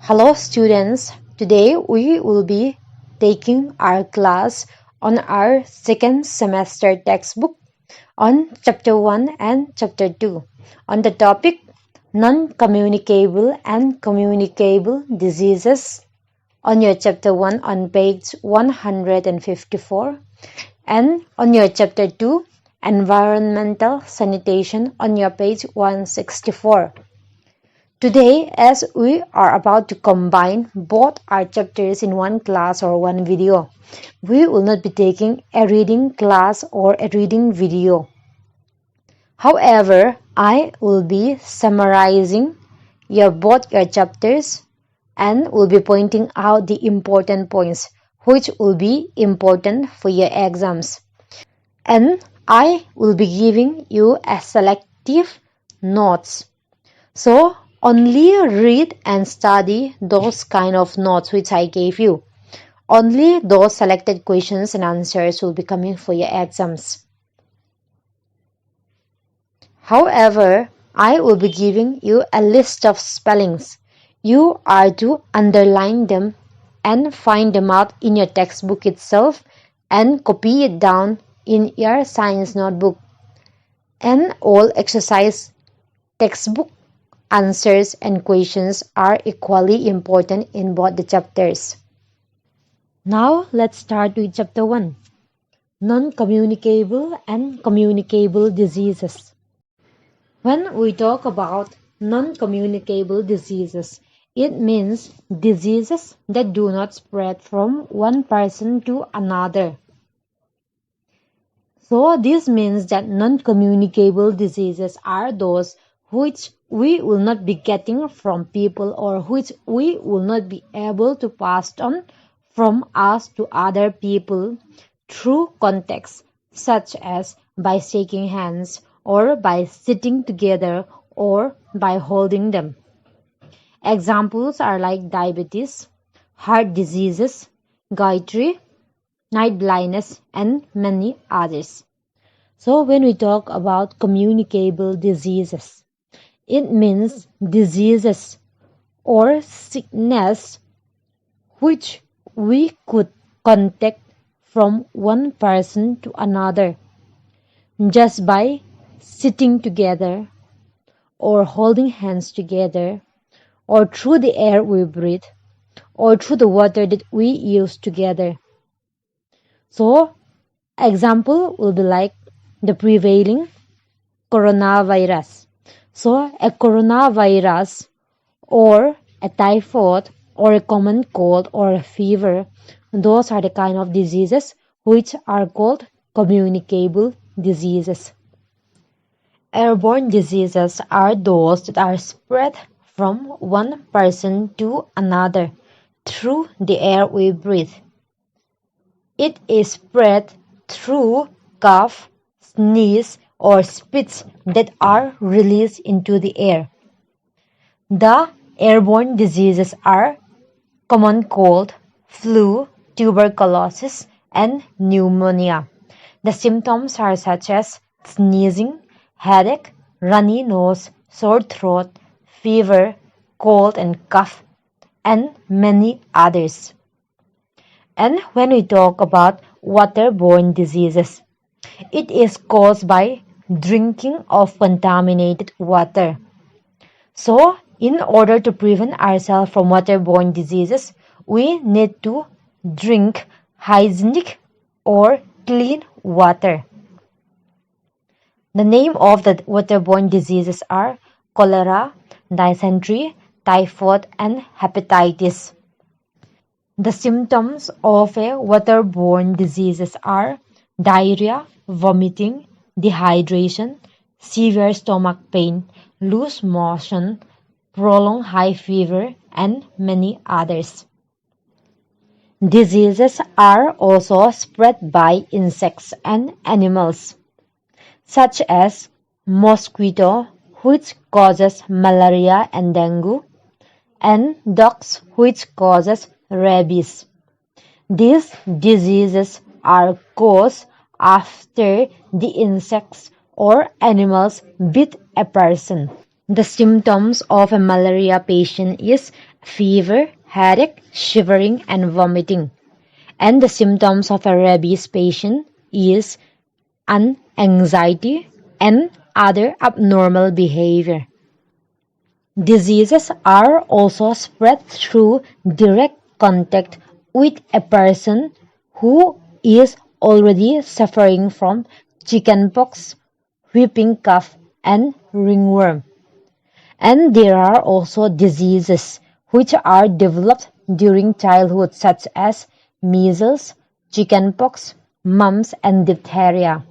Hello students, today we will be taking our class on our second semester textbook on chapter 1 and chapter 2 on the topic Non-Communicable and Communicable Diseases on your chapter 1 on page 154 and on your chapter 2 Environmental Sanitation on your page 164. Today, as we are about to combine both our chapters in one class or one video, we will not be taking a reading class or a reading video. However, I will be summarizing both your chapters and will be pointing out the important points which will be important for your exams. And I will be giving you a selective notes. So, only read and study those kind of notes which I gave you. Only those selected questions and answers will be coming for your exams. However, I will be giving you a list of spellings. You are to underline them and find them out in your textbook itself and copy it down in your science notebook. And all exercise textbook answers and questions are equally important in both the chapters. Now let's start with chapter 1. Non-Communicable and Communicable Diseases. When we talk about non-communicable diseases, it means diseases that do not spread from one person to another. So this means that non-communicable diseases are those which we will not be getting from people or which we will not be able to pass on from us to other people through contacts such as by shaking hands or by sitting together or by holding them. Examples are like diabetes, heart diseases, goitre, night blindness, and many others. So when we talk about communicable diseases, it means diseases or sickness which we could contact from one person to another just by sitting together or holding hands together or through the air we breathe or through the water that we use together. So, example will be like the prevailing coronavirus. So, a coronavirus or a typhoid or a common cold or a fever, those are the kind of diseases which are called communicable diseases. Airborne diseases are those that are spread from one person to another through the air we breathe. It is spread through cough, sneeze, or spits that are released into the air. The airborne diseases are common cold, flu, tuberculosis, and pneumonia. The symptoms are such as sneezing, headache, runny nose, sore throat, fever, cold and cough, and many others. And when we talk about waterborne diseases, it is caused by drinking of contaminated water. So, in order to prevent ourselves from waterborne diseases, we need to drink hygienic or clean water. The name of the waterborne diseases are cholera, dysentery, typhoid, and hepatitis. The symptoms of a waterborne diseases are diarrhea, vomiting, dehydration, severe stomach pain, loose motion, prolonged high fever, and many others. Diseases are also spread by insects and animals, such as mosquito, which causes malaria and dengue, and dogs, which causes rabies. These diseases are caused after the insects or animals bit a person. The symptoms of a malaria patient is fever, headache, shivering, and vomiting. And the symptoms of a rabies patient is anxiety and other abnormal behavior. Diseases are also spread through direct contact with a person who is already suffering from chickenpox, whooping cough, and ringworm. And there are also diseases which are developed during childhood, such as measles, chickenpox, mumps, and diphtheria.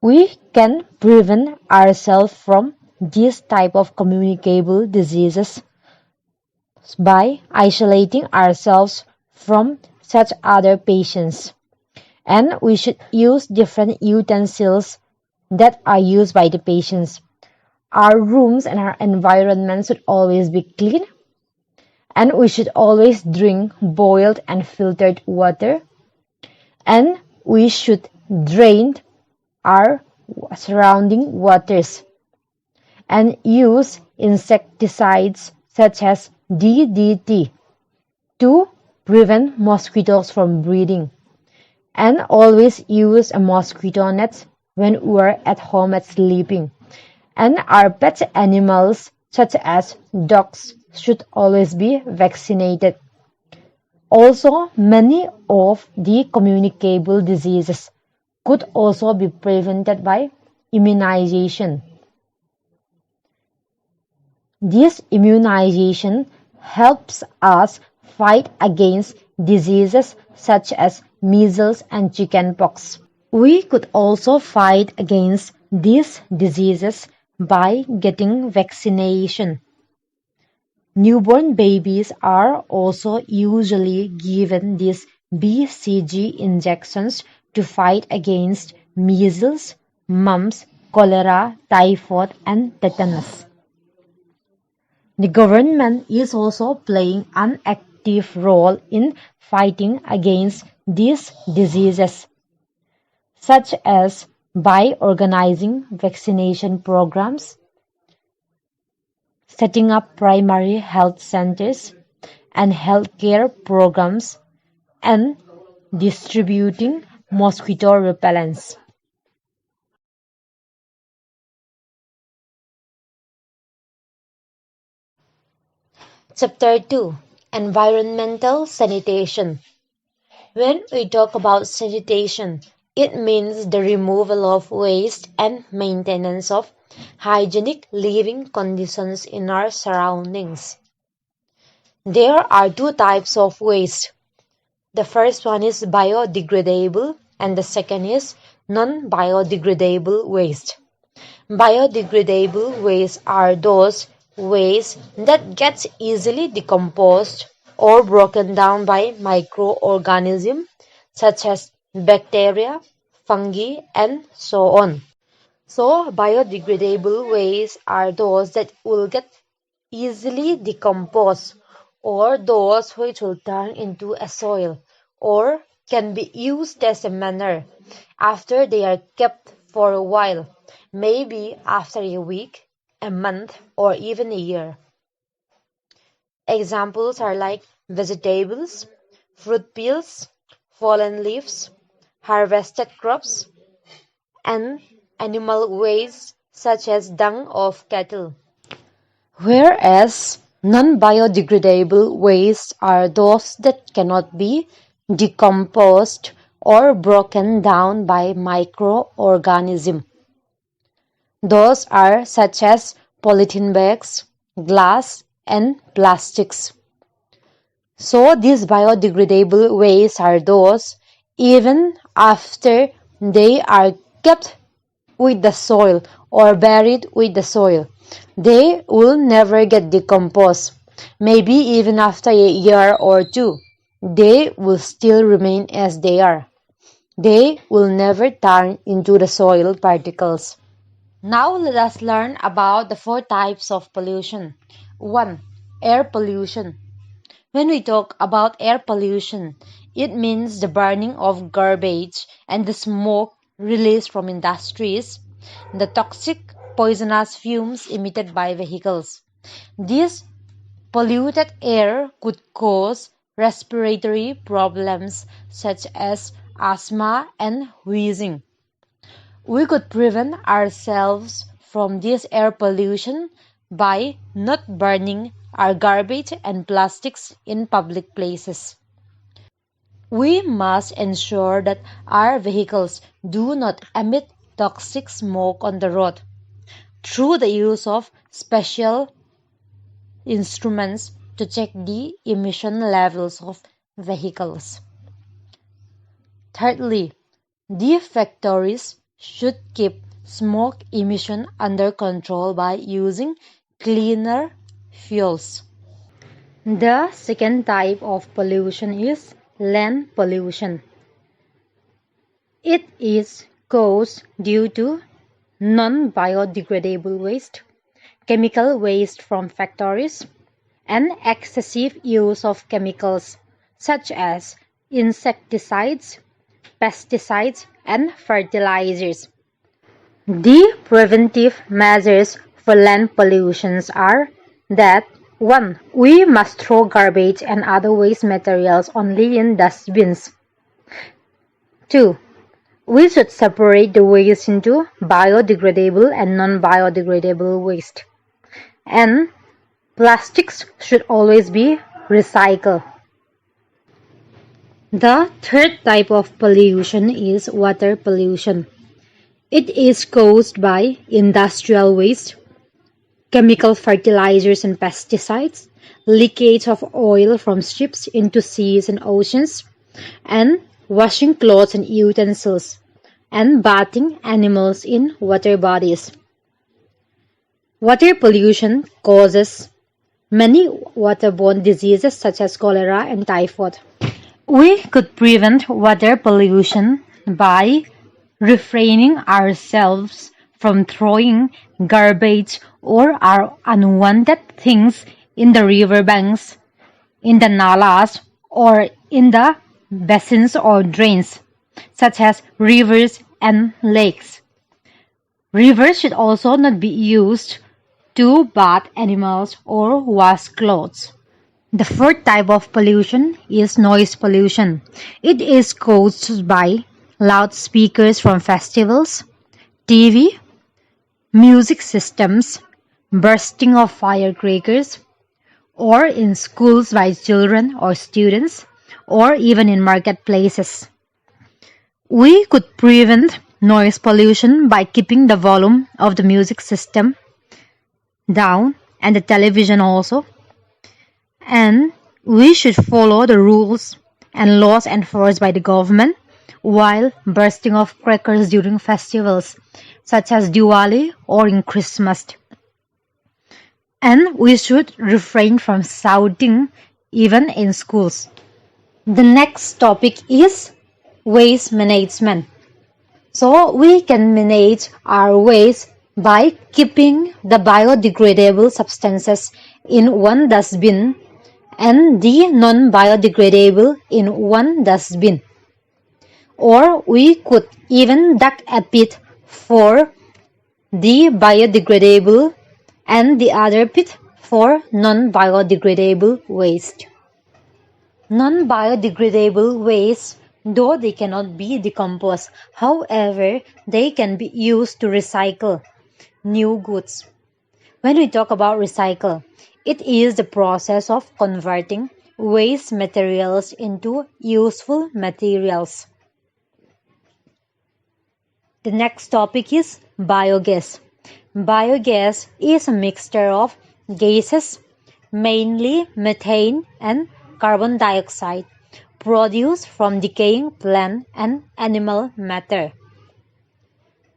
We can prevent ourselves from these type of communicable diseases by isolating ourselves from such other patients. And we should use different utensils that are used by the patients. Our rooms and our environment should always be clean, and we should always drink boiled and filtered water, and we should drain our surrounding waters and use insecticides such as DDT to prevent mosquitoes from breeding, and always use a mosquito net when we're at home at sleeping. And our pet animals such as dogs should always be vaccinated. Also, many of the communicable diseases could also be prevented by immunization. This immunization helps us fight against diseases such as measles and chickenpox. We could also fight against these diseases by getting vaccination. Newborn babies are also usually given these BCG injections to fight against measles, mumps, cholera, typhoid, and tetanus. The government is also playing an active role in fighting against these diseases, such as by organizing vaccination programs, setting up primary health centers and healthcare programs, and distributing mosquito repellents. Chapter 2: Environmental Sanitation. When we talk about sanitation, it means the removal of waste and maintenance of hygienic living conditions in our surroundings. There are two types of waste. The first one is biodegradable and the second is non-biodegradable waste. Biodegradable waste are those waste that gets easily decomposed or broken down by microorganisms such as bacteria, fungi, and so on. So biodegradable waste are those that will get easily decomposed, or those which will turn into a soil or can be used as a manure after they are kept for a while, maybe after a week, a month, or even a year. Examples are like vegetables, fruit peels, fallen leaves, harvested crops, and animal waste such as dung of cattle. Whereas non-biodegradable wastes are those that cannot be decomposed or broken down by microorganisms. Those are such as polythene bags, glass, and plastics. So these biodegradable wastes are those even after they are kept with the soil or buried with the soil. They will never get decomposed. Maybe even after a year or two, they will still remain as they are. They will never turn into the soil particles. Now let us learn about the four types of pollution. 1. Air pollution. When we talk about air pollution, it means the burning of garbage and the smoke released from industries, the toxic poisonous fumes emitted by vehicles. This polluted air could cause respiratory problems such as asthma and wheezing. We could prevent ourselves from this air pollution by not burning our garbage and plastics in public places. We must ensure that our vehicles do not emit toxic smoke on the road through the use of special instruments to check the emission levels of vehicles. Thirdly, the factories should keep smoke emission under control by using cleaner fuels. The second type of pollution is land pollution. It is caused due to non-biodegradable waste, chemical waste from factories, and excessive use of chemicals such as insecticides, pesticides, and fertilizers. The preventive measures for land pollution are that 1. We must throw garbage and other waste materials only in dustbins. 2. We should separate the waste into biodegradable and non-biodegradable waste. And plastics should always be recycled. The third type of pollution is water pollution. It is caused by industrial waste, chemical fertilizers and pesticides, leakage of oil from ships into seas and oceans, and washing clothes and utensils, and bathing animals in water bodies. Water pollution causes many waterborne diseases such as cholera and typhoid. We could prevent water pollution by refraining ourselves from throwing garbage or our unwanted things in the riverbanks, in the nalas, or in the basins or drains, such as rivers and lakes. Rivers should also not be used to bath animals or wash clothes. The fourth type of pollution is noise pollution. It is caused by loudspeakers from festivals, TV, music systems, bursting of firecrackers, or in schools by children or students, or even in marketplaces. We could prevent noise pollution by keeping the volume of the music system down and the television also. And we should follow the rules and laws enforced by the government while bursting of crackers during festivals such as Diwali or in Christmas. And we should refrain from shouting even in schools. The next topic is waste management. So we can manage our waste by keeping the biodegradable substances in one dustbin and the non-biodegradable in one dustbin. Or we could even dig a pit for the biodegradable and the other pit for non-biodegradable waste. Non-biodegradable waste, though they cannot be decomposed, however, they can be used to recycle new goods. When we talk about recycle, it is the process of converting waste materials into useful materials. The next topic is biogas. Biogas is a mixture of gases, mainly methane and carbon dioxide, produced from decaying plant and animal matter.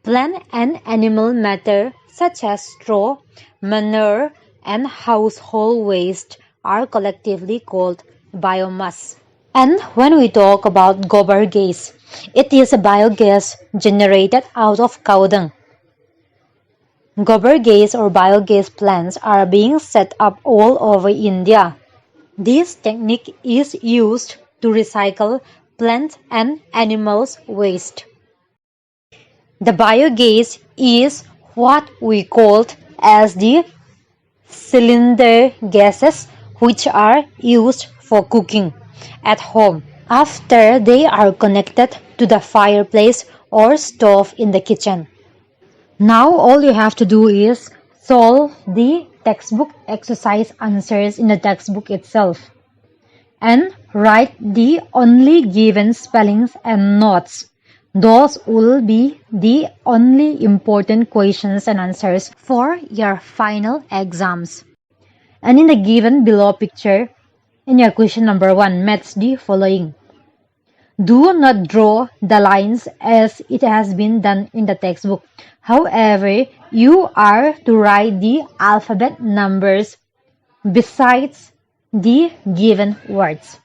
Plant and animal matter such as straw, manure, and household waste are collectively called biomass. And when we talk about gobar gas, it is a biogas generated out of cow dung. Gobar gas or biogas plants are being set up all over India. This technique is used to recycle plant and animals waste. The biogas is what we called as the cylinder gases, which are used for cooking at home after they are connected to the fireplace or stove in the kitchen. Now all you have to do is solve the textbook exercise answers in the textbook itself and write the only given spellings and notes. Those will be the only important questions and answers for your final exams. And in the given below picture, in your question number 1, match the following. Do not draw the lines as it has been done in the textbook. However, you are to write the alphabet numbers besides the given words.